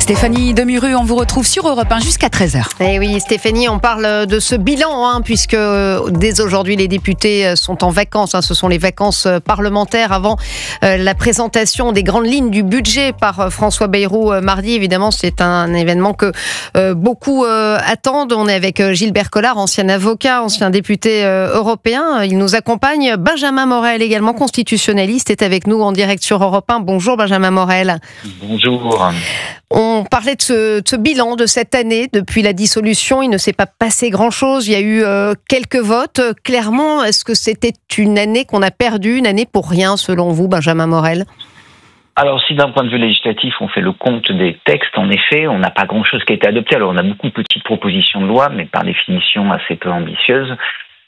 Stéphanie Demuru, on vous retrouve sur Europe 1 jusqu'à 13h. Eh oui, Stéphanie, on parle de ce bilan, puisque dès aujourd'hui, les députés sont en vacances. Ce sont les vacances parlementaires avant la présentation des grandes lignes du budget par François Bayrou mardi. Évidemment, c'est un événement que beaucoup attendent. On est avec Gilbert Collard, ancien avocat, ancien député européen. Il nous accompagne. Benjamin Morel, également constitutionnaliste, est avec nous en direct sur Europe 1. Bonjour Benjamin Morel. Bonjour. On parlait de ce bilan de cette année. Depuis la dissolution, il ne s'est pas passé grand-chose. Il y a eu quelques votes. Clairement, est-ce que c'était une année qu'on a perdue, une année pour rien, selon vous, Benjamin Morel ? Alors, si d'un point de vue législatif, on fait le compte des textes, en effet, on n'a pas grand-chose qui a été adopté. Alors, on a beaucoup de petites propositions de loi, mais par définition assez peu ambitieuses.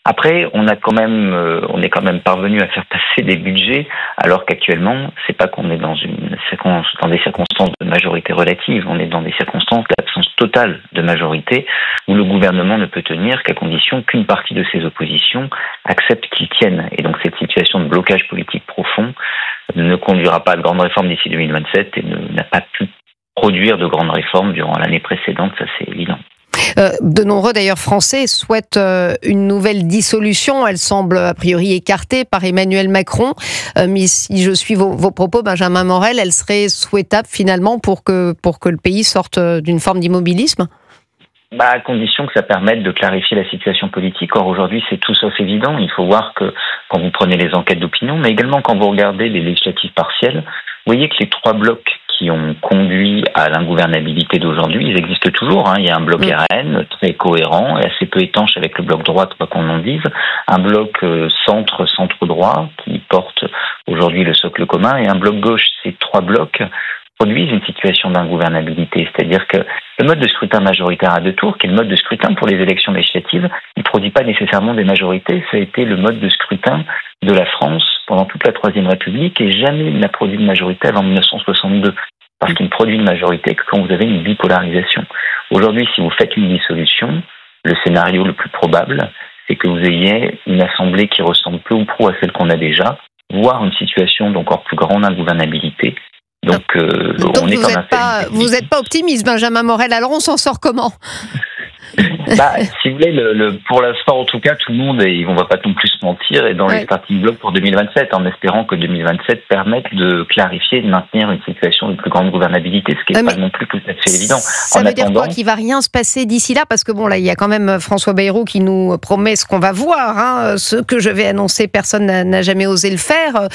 Après, on est quand même parvenu à faire passer des budgets, alors qu'actuellement, c'est pas qu'on est dans des circonstances de majorité relative, on est dans des circonstances d'absence totale de majorité, où le gouvernement ne peut tenir qu'à condition qu'une partie de ses oppositions accepte qu'il tienne. Et donc cette situation de blocage politique profond ne conduira pas à de grandes réformes d'ici 2027 et n'a pas pu produire de grandes réformes durant l'année précédente, ça c'est évident. De nombreux d'ailleurs Français souhaitent une nouvelle dissolution. Elle semble a priori écartée par Emmanuel Macron. Mais si je suis vos propos, Benjamin Morel, elle serait souhaitable finalement pour que le pays sorte d'une forme d'immobilisme ? À condition que ça permette de clarifier la situation politique. Or, aujourd'hui, c'est tout sauf évident. Il faut voir que quand vous prenez les enquêtes d'opinion, mais également quand vous regardez les législatives partielles, vous voyez que les trois blocs qui ont conduit à l'ingouvernabilité d'aujourd'hui, ils existent toujours. Il y a un bloc RN très cohérent et assez peu étanche avec le bloc droite, quoi qu'on en dise. Un bloc centre-droit qui porte aujourd'hui le socle commun et un bloc gauche. Ces trois blocs produisent une situation d'ingouvernabilité. C'est-à-dire que le mode de scrutin majoritaire à deux tours, qui est le mode de scrutin pour les élections législatives, il ne produit pas nécessairement des majorités. Ça a été le mode de scrutin de la France pendant toute la Troisième République et jamais il n'a produit de majorité avant 1962. Parce qu'il ne produit une majorité que quand vous avez une bipolarisation. Aujourd'hui, si vous faites une dissolution, le scénario le plus probable, c'est que vous ayez une assemblée qui ressemble peu ou prou à celle qu'on a déjà, voire une situation d'encore plus grande ingouvernabilité. Donc on est vous n'êtes pas optimiste, Benjamin Morel. Alors on s'en sort comment ? Si vous voulez, pour l'instant en tout cas, tout le monde, et on ne va pas non plus se mentir, est dans les starting blocks pour 2027, en espérant que 2027 permette de clarifier et de maintenir une situation de plus grande gouvernabilité, ce qui n'est pas non plus tout à fait évident. Ça veut dire quoi ? Qu'il ne va rien se passer d'ici là ? Parce que là, il y a quand même François Bayrou qui nous promet ce qu'on va voir. Ce que je vais annoncer, personne n'a jamais osé le faire.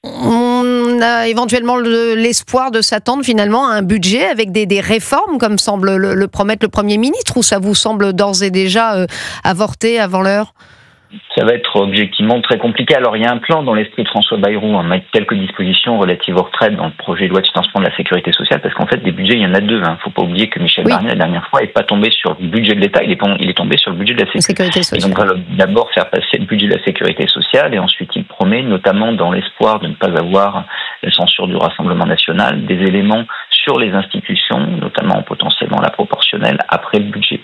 On a éventuellement l'espoir de s'attendre finalement à un budget avec des réformes, comme semble le promettre le Premier ministre, ou ça vous semble d'ores et déjà avorté avant l'heure ? Ça va être objectivement très compliqué. Alors, il y a un plan dans l'esprit de François Bayrou, avec quelques dispositions relatives aux retraites dans le projet de loi de financement de la sécurité sociale, parce qu'en fait, des budgets, il y en a deux. Il ne faut pas oublier que Michel Barnier, la dernière fois, n'est pas tombé sur le budget de l'État, il est tombé sur le budget de la sécurité sociale. Et donc, il va d'abord faire passer le budget de la sécurité sociale, et ensuite, il promet, notamment dans l'espoir de ne pas avoir la censure du Rassemblement national, des éléments sur les institutions, notamment potentiellement la proportionnelle, après le budget.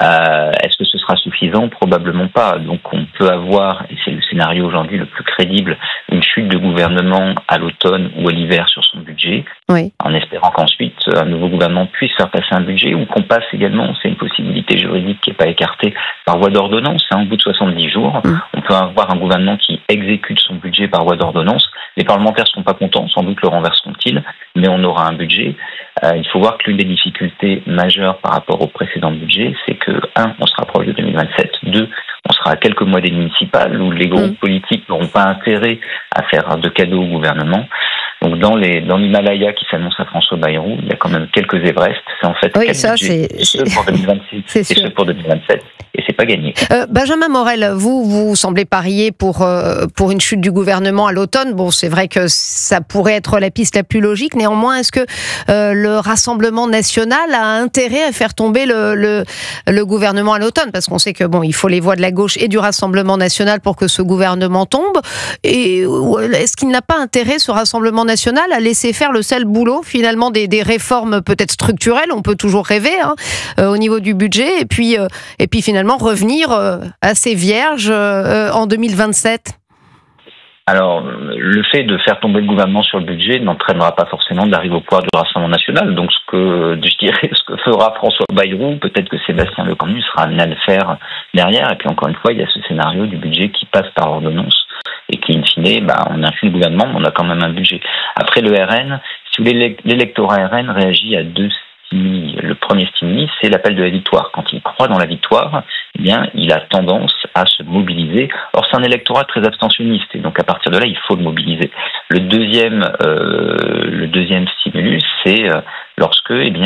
Est-ce que ce sera suffisant ? Probablement pas. Donc on peut avoir, et c'est le scénario aujourd'hui le plus crédible, une chute de gouvernement à l'automne ou à l'hiver sur son budget, en espérant qu'ensuite un nouveau gouvernement puisse faire passer un budget, ou qu'on passe également, c'est une possibilité juridique qui n'est pas écartée, par voie d'ordonnance. Au bout de 70 jours, on peut avoir un gouvernement qui exécute son budget par voie d'ordonnance. Les parlementaires ne seront pas contents, sans doute le renverseront-ils, mais on aura un budget. Il faut voir que l'une des difficultés majeures par rapport au précédent budget, c'est que, on se rapproche de 2027, 2, on sera à quelques mois des municipales où les groupes politiques n'auront pas intérêt à faire de cadeaux au gouvernement. Donc dans l'Himalaya qui s'annonce à François Bayrou, il y a quand même quelques Everest. C'est en fait ceux pour 2026 et ceux pour 2027. Et c'est pas gagné. Benjamin Morel, vous semblez parier pour une chute du gouvernement à l'automne. Bon, c'est vrai que ça pourrait être la piste la plus logique. Néanmoins, est-ce que le Rassemblement national a intérêt à faire tomber le gouvernement à l'automne ? Parce qu'on sait que il faut les voix de la gauche et du Rassemblement national pour que ce gouvernement tombe. Et est-ce qu'il n'a pas intérêt, ce Rassemblement national, à laisser faire le sale boulot finalement des réformes peut-être structurelles, on peut toujours rêver au niveau du budget, et puis finalement revenir assez vierge en 2027? Alors, le fait de faire tomber le gouvernement sur le budget n'entraînera pas forcément de l'arrivée au pouvoir du Rassemblement national. Donc, ce que fera François Bayrou, peut-être que Sébastien Lecornu sera amené à le faire derrière. Et puis, encore une fois, il y a ce scénario du budget qui passe par ordonnance et qui, in fine, on a fait le gouvernement, mais on a quand même un budget. Après, le RN, si vous voulez, l'électorat RN réagit à deux stimuli. Le premier stimuli, c'est l'appel de la victoire. Quand il croit dans la victoire, eh bien, il a tendance à se mobiliser. Or, c'est un électorat très abstentionniste, et donc à partir de là, il faut le mobiliser. Le deuxième stimulus, c'est lorsque, il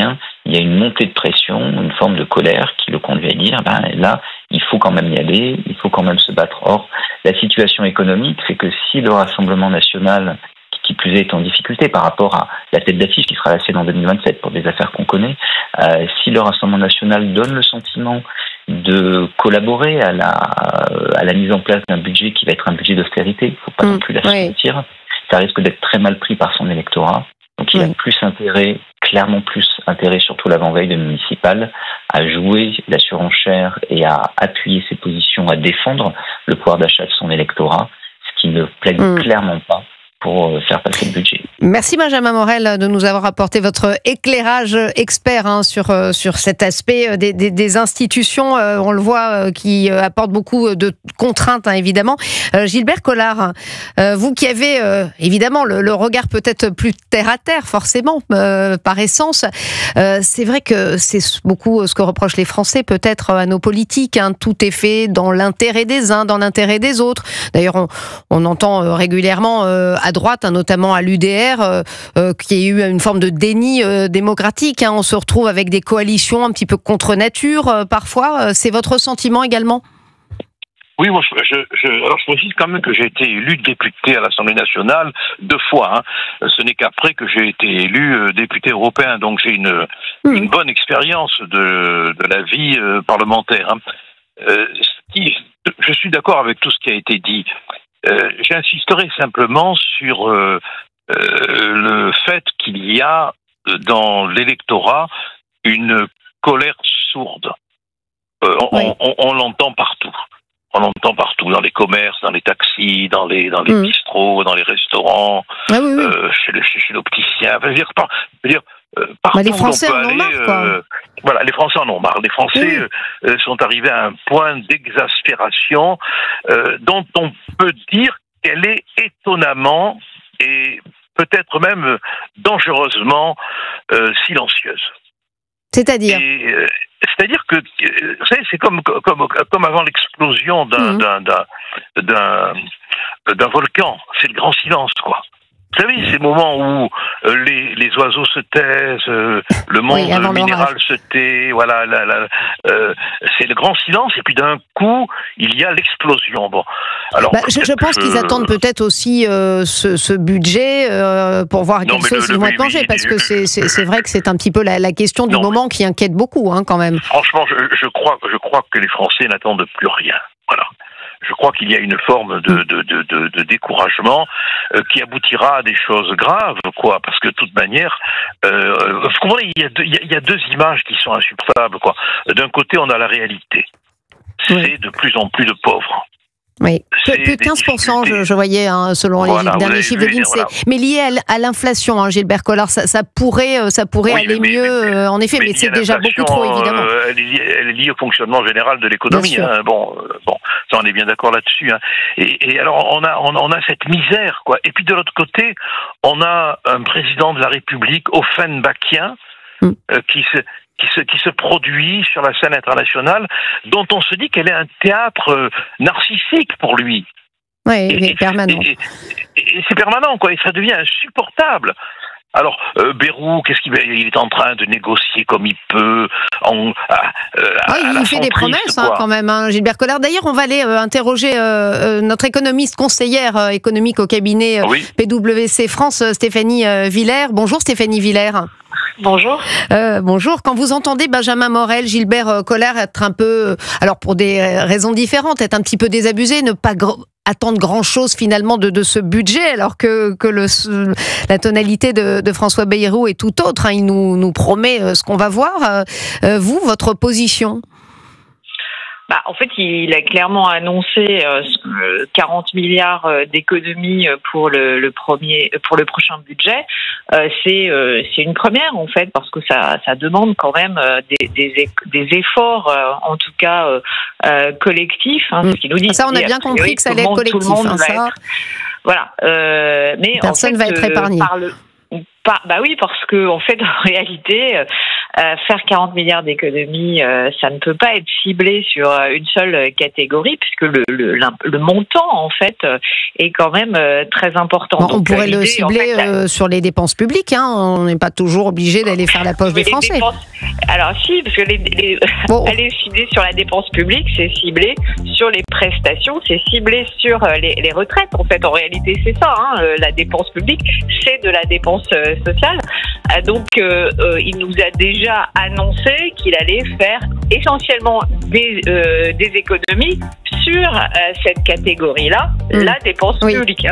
y a une montée de pression, une forme de colère qui le conduit à dire, là, il faut quand même y aller, il faut quand même se battre. Or, la situation économique, c'est que si le Rassemblement national, qui plus est en difficulté par rapport à la tête d'affiche qui sera lancée en 2027 pour des affaires qu'on connaît, si le Rassemblement national donne le sentiment de collaborer à la mise en place d'un budget qui va être un budget d'austérité, il ne faut pas non plus la sentir, ça risque d'être très mal pris par son électorat. Donc il a clairement plus intérêt, surtout l'avant-veille de municipal, à jouer la surenchère et à appuyer ses positions, à défendre le pouvoir d'achat de son électorat, ce qui ne plaît clairement pas pour faire passer le budget. Merci Benjamin Morel de nous avoir apporté votre éclairage expert sur cet aspect des institutions, on le voit, qui apportent beaucoup de contraintes, évidemment. Gilbert Collard, vous qui avez évidemment le regard peut-être plus terre à terre, forcément, par essence, c'est vrai que c'est beaucoup ce que reprochent les Français peut-être à nos politiques. Tout est fait dans l'intérêt des uns, dans l'intérêt des autres. D'ailleurs, on entend régulièrement à droite, notamment à l'UDR, qu'il y a eu une forme de déni démocratique. On se retrouve avec des coalitions un petit peu contre nature, parfois. C'est votre sentiment également ? Oui, moi, alors je précise quand même que j'ai été élu député à l'Assemblée nationale 2 fois. Ce n'est qu'après que j'ai été élu député européen. Donc j'ai une bonne expérience de la vie parlementaire. Je suis d'accord avec tout ce qui a été dit. J'insisterai simplement sur le fait qu'il y a dans l'électorat une colère sourde. On l'entend partout. On l'entend partout, dans les commerces, dans les taxis, dans les bistrots, dans les restaurants, chez l'opticien. Partout les Français où on peut aller, voilà, les Français en ont marre. Les Français sont arrivés à un point d'exaspération dont on peut dire qu'elle est étonnamment et peut-être même dangereusement silencieuse. C'est-à-dire c'est-à-dire que, vous savez, c'est comme avant l'explosion d'un volcan. C'est le grand silence, quoi. Vous savez, ces moments où les oiseaux se taisent, le monde minéral se tait, voilà, c'est le grand silence, et puis d'un coup, il y a l'explosion. Bon, alors je pense qu'ils attendent peut-être aussi ce budget pour voir quelles choses ils vont être mangés, parce que c'est vrai que c'est un petit peu la question du moment qui inquiète beaucoup, quand même. Franchement, je crois que les Français n'attendent plus rien. Voilà. Je crois qu'il y a une forme de découragement qui aboutira à des choses graves, quoi. Parce que de toute manière, vous comprenez, il y a 2 images qui sont insupportables, quoi. D'un côté, on a la réalité. C'est de plus en plus de pauvres. Oui, plus de 15%, je voyais, selon les derniers chiffres de l'INSEE. Mais lié à l'inflation, Gilbert Collard, ça pourrait aller mieux, en effet, mais c'est déjà beaucoup trop, évidemment. Elle est liée au fonctionnement général de l'économie. Bon, ça, on est bien d'accord là-dessus. Et alors, on a cette misère, quoi. Et puis de l'autre côté, on a un président de la République, Offenbachien, qui se produit sur la scène internationale, dont on se dit qu'elle est un théâtre narcissique pour lui. Oui, permanent. Et c'est permanent, quoi, et ça devient insupportable. Alors, Bayrou, qu'est-ce qu'il est en train de négocier comme il peut il fait des promesses, quand même, Gilbert Collard. D'ailleurs, on va aller interroger notre économiste conseillère économique au cabinet PwC France, Stéphanie Villers. Bonjour Stéphanie Villers. Bonjour. Bonjour. Quand vous entendez Benjamin Morel, Gilbert Collard être un peu, alors pour des raisons différentes, être un petit peu désabusé, ne pas attendre grand-chose finalement de ce budget, alors que la tonalité de François Bayrou est tout autre. Il nous promet ce qu'on va voir. Vous, votre position ? En fait, il a clairement annoncé 40 milliards d'économies pour le prochain budget. C'est une première en fait, parce que ça demande quand même des efforts, en tout cas collectifs. Ce qui nous dit. Ça, on a bien compris que ça allait être collectif. Voilà. Mais personne en fait, va être épargné. Oui, parce que en fait, en réalité, faire 40 milliards d'économies, ça ne peut pas être ciblé sur une seule catégorie, puisque le montant en fait est quand même très important. On pourrait le cibler sur les dépenses publiques. On n'est pas toujours obligé d'aller faire la poche des Français. Alors si, parce que aller cibler sur la dépense publique, c'est ciblé sur les prestations, c'est ciblé sur les retraites. En fait, en réalité, c'est ça. La dépense publique, c'est de la dépense sociale. Donc, il nous a déjà annoncé qu'il allait faire essentiellement des économies sur cette catégorie-là, la dépense publique.